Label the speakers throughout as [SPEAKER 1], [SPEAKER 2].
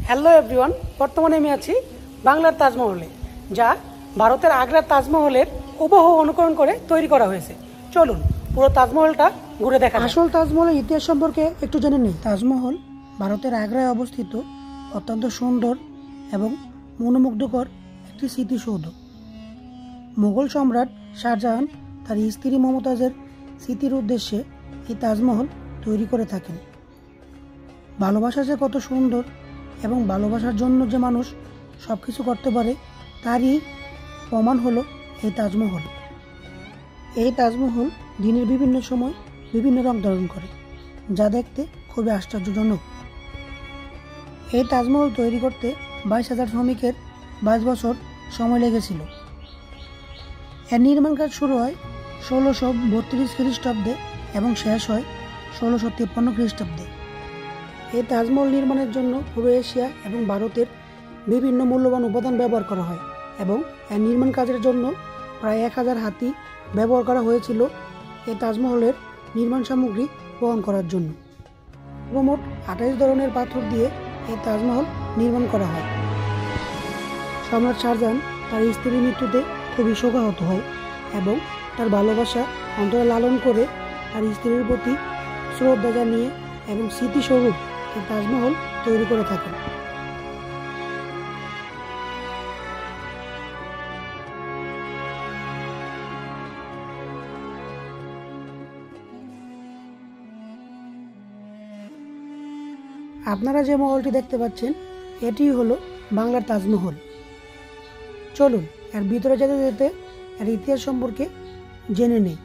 [SPEAKER 1] Hello everyone, বর্তমানে আমি আছি বাংলার তাজমহলে, যা ভারতের আগ্রার তাজমহলের হুবহু অনুকরণ করে তৈরি করা হয়েছে। চলুন পুরো তাজমহলটা ঘুরে দেখা যাক।
[SPEAKER 2] আসল তাজমহলের ইতিহাস সম্পর্কে একটু জেনে নিই। তাজমহল ভারতের আগ্রায় অবস্থিত অত্যন্ত সুন্দর এবং মনোমুগ্ধকর একটি স্মৃতিসৌধ। মুঘল সম্রাট শাহজাহান তার স্ত্রী মমতাজের স্মৃতির উদ্দেশ্যে এই তাজমহল তৈরি করে থাকেন। ভালোবাসা যে কত সুন্দর এবং ভালোবাসার জন্য যে মানুষ সব কিছু করতে পারে তারই প্রমাণ হলো এই তাজমহল। এই তাজমহল দিনের বিভিন্ন সময় বিভিন্ন রং ধারণ করে, যা দেখতে খুবই আশ্চর্যজনক। এই তাজমহল তৈরি করতে 22,000 শ্রমিকের 22 বছর সময় লেগেছিল। এর নির্মাণ কাজ শুরু হয় 1632 খ্রিস্টাব্দে এবং শেষ হয় 1653 খ্রিস্টাব্দে। এই তাজমহল নির্মাণের জন্য পুরো এশিয়া এবং ভারতের বিভিন্ন মূল্যবান উপাদান ব্যবহার করা হয় এবং এর নির্মাণ কাজের জন্য প্রায় 1000 হাতি ব্যবহার করা হয়েছিল এই তাজমহলের নির্মাণ সামগ্রী বহন করার জন্য। মোট 28 ধরনের পাথর দিয়ে এই তাজমহল নির্মাণ করা হয়। সম্রাট শাহজাহান তার স্ত্রীর মৃত্যুতে খুবই শোকাহত হয় এবং তার ভালোবাসা অন্তরে লালন করে তার স্ত্রীর প্রতি শ্রদ্ধা জানিয়ে এবং স্মৃতিস্বরূপ এই তাজমহল তৈরি করে থাকেন। আপনারা যে মহলটি দেখতে পাচ্ছেন এটি হলো বাংলার তাজমহল। চলুন এর ভিতরে যেতে যেতে এর ইতিহাস সম্পর্কে জেনে নেই।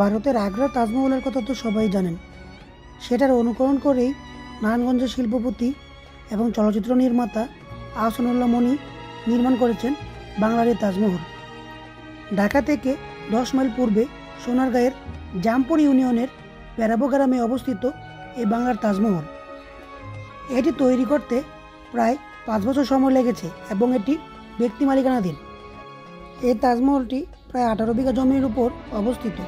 [SPEAKER 2] ভারতের আগ্রার তাজমহলের কথা তো সবাই জানেন। সেটার অনুকরণ করেই নারায়ণগঞ্জের শিল্পপতি এবং চলচ্চিত্র নির্মাতা আহসানুল্লাহ মনি নির্মাণ করেছেন বাংলার এই তাজমহল। ঢাকা থেকে 10 মাইল পূর্বে সোনারগাঁয়ের জামপুর ইউনিয়নের পেরাবো গ্রামে অবস্থিত এই বাংলার তাজমহল। এটি তৈরি করতে প্রায় 5 বছর সময় লেগেছে এবং এটি ব্যক্তি মালিকানাধীন। এই তাজমহলটি প্রায় 18 বিঘা জমির উপর অবস্থিত।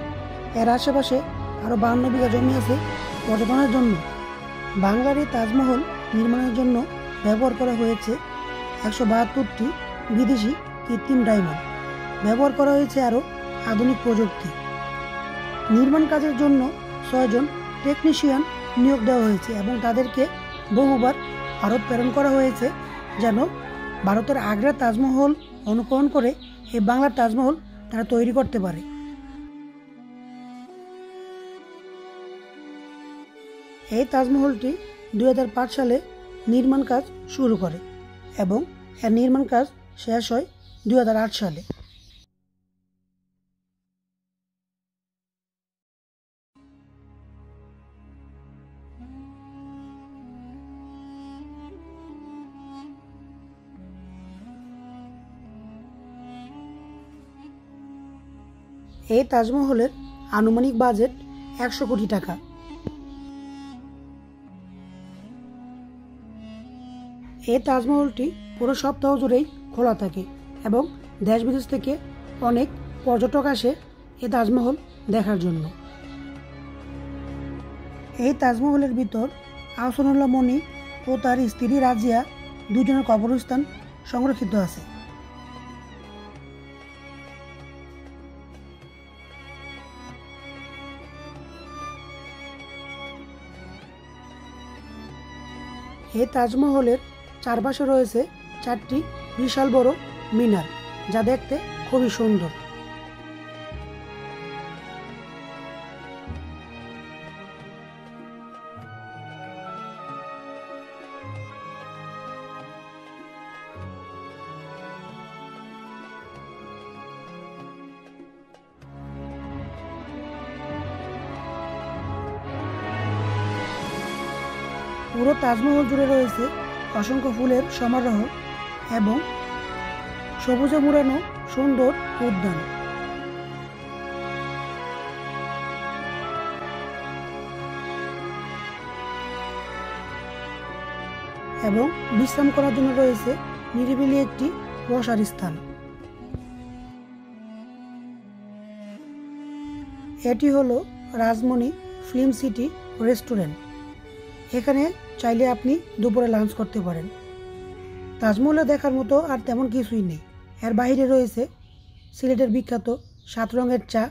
[SPEAKER 2] এর আশেপাশে আরও 52 বিঘা জমি আছে পর্যটনের জন্য। বাংলার এই তাজমহল নির্মাণের জন্য ব্যবহার করা হয়েছে 172টি বিদেশি কৃত্রিম ডায়মন্ড। ব্যবহার করা হয়েছে আরও আধুনিক প্রযুক্তি। নির্মাণ কাজের জন্য 6 জন টেকনিশিয়ান নিয়োগ দেওয়া হয়েছে এবং তাদেরকে বহুবার ভারত প্রেরণ করা হয়েছে যেন ভারতের আগ্রার তাজমহল অনুকরণ করে এই বাংলার তাজমহল তারা তৈরি করতে পারে। এই তাজমহলটি 2005 সালে নির্মাণ কাজ শুরু করে এবং এর নির্মাণ কাজ শেষ হয় 2008 সালে। এই তাজমহলের আনুমানিক বাজেট 100 কোটি টাকা। এই তাজমহলটি পুরো সপ্তাহ জুড়েই খোলা থাকে এবং দেশ বিদেশ থেকে অনেক পর্যটক আসে এই তাজমহল দেখার জন্য। এই তাজমহলের ভিতর আহসানুল্লাহ মনি ও তার স্ত্রী রাজিয়া দুজনের কবরস্থান সংরক্ষিত আছে। এই তাজমহলের চারপাশে রয়েছে 4টি বিশাল বড় মিনার, যা দেখতে খুবই সুন্দর। পুরো তাজমহল জুড়ে রয়েছে অসংখ্য ফুলের সমারোহ এবং সবুজে মোড়ানো সুন্দর উদ্যান। এবং বিশ্রাম করার জন্য রয়েছে নিরিবিলি একটি বসার স্থান। এটি হলো রাজমণি ফিল্ম সিটি রেস্টুরেন্ট। এখানে চাইলে আপনি দুপুরে লাঞ্চ করতে পারেন। তাজমহলে দেখার মতো আর তেমন কিছুই নেই। এর বাইরে রয়েছে সিলেটের বিখ্যাত 7 রঙের চা।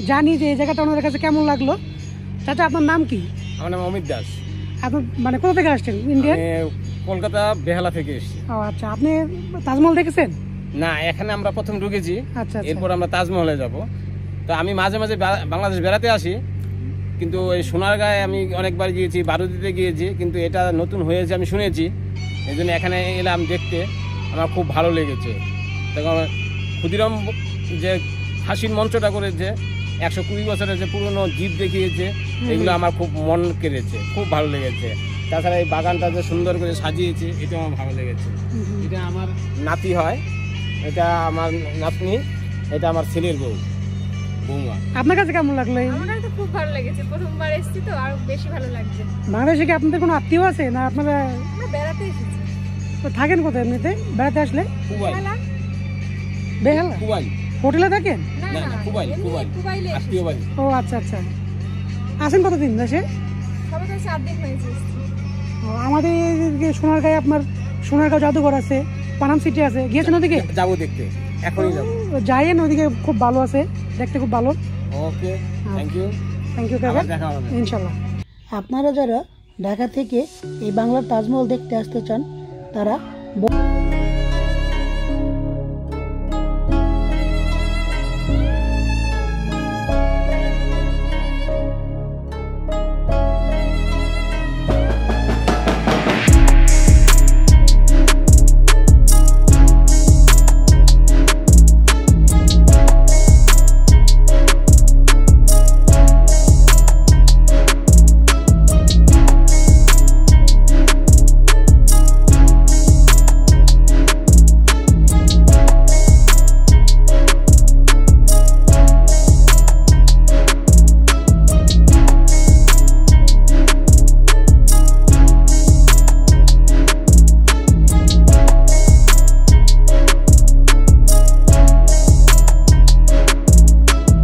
[SPEAKER 1] জানি যে এই জায়গাটা ওনাদের কাছে কেমন লাগলো। চাচা আপনার নাম কি?
[SPEAKER 3] আমার নাম অমিত দাস।
[SPEAKER 1] আপনি মানে কোথা থেকে আসছেন? ইন্ডিয়া?
[SPEAKER 3] আমি কলকাতা বেহালা থেকে এসেছি।
[SPEAKER 1] ও আচ্ছা, আপনি তাজমহল দেখেছেন?
[SPEAKER 3] না, এখানে আমরা প্রথম ঢুকেছি,
[SPEAKER 1] আচ্ছা আচ্ছা।
[SPEAKER 3] এরপর আমরা তাজমহলে যাব। তো আমি মাঝে মাঝে বাংলাদেশ বেড়াতে আসি, কিন্তু এই সোনারগাঁয়ে আমি অনেকবার গিয়েছি, বারুদিতে গিয়েছি, কিন্তু এটা নতুন হয়েছে আমি শুনেছি, এই জন্য এখানে এলাম দেখতে। আমার খুব ভালো লেগেছে। তখন ক্ষুদিরাম যে হাসির মঞ্চটা করেছে, 120 বছরের যে পুরনো জিপ দেখিয়েছে, এগুলো আমার খুব মন কেড়েছে, খুব ভালো লেগেছে। তাছাড়া এই বাগানটা যে সুন্দর করে সাজিয়েছে, এটা আমার ভালো লেগেছে। এটা আমার নাতি হয়, এটা আমার নাতনি, এটা আমার ছেলের বৌমা।
[SPEAKER 1] আপনার কাছে কেমন লাগলো?
[SPEAKER 4] আমার কাছে তো খুব ভালো লেগেছে, প্রথমবার এসেছি তো আরো বেশি ভালো লাগছে।
[SPEAKER 1] বাংলাদেশে কি আপনাদের কোনো আত্মীয় আছে না আপনারা
[SPEAKER 4] আমরা বেড়াতে এসেছি।
[SPEAKER 1] তো থাকেন কোথায় এমনিতে বেড়াতে আসলে?
[SPEAKER 3] কুবাই,
[SPEAKER 1] বেহালা
[SPEAKER 3] কুবাই,
[SPEAKER 1] হোটেলে থাকেন?
[SPEAKER 4] না
[SPEAKER 3] না,
[SPEAKER 4] না,
[SPEAKER 3] কুবাই,
[SPEAKER 4] এমনি
[SPEAKER 3] কুবাই,
[SPEAKER 4] কুবাইলে এসেছি।
[SPEAKER 3] আত্মীয় বাড়ি।
[SPEAKER 1] ও আচ্ছা আচ্ছা। আসেন কতদিন দেশে?
[SPEAKER 4] সবে তো 4 দিন হয়েছে এসেছি।
[SPEAKER 1] ও, আমাদের এদিকে সোনারগাঁয়ে আপনার সোনারগাঁও জাদুঘর আছে, পানাম সিটি আছে, গিয়েছেন ওদিকে?
[SPEAKER 3] যাবো দেখতে, এখনই যাবো।
[SPEAKER 1] যাইয়েন, ওদিকে খুব ভালো আছে, দেখতে খুব ভালো।
[SPEAKER 3] ওকে, থ্যাংক ইউ।
[SPEAKER 1] থ্যাংক ইউ কাকা,
[SPEAKER 3] আবার দেখা হবে।
[SPEAKER 1] ইনশাল্লাহ।
[SPEAKER 2] আপনারা যারা ঢাকা থেকে এই বাংলার তাজমহল দেখতে আসতে চান তারা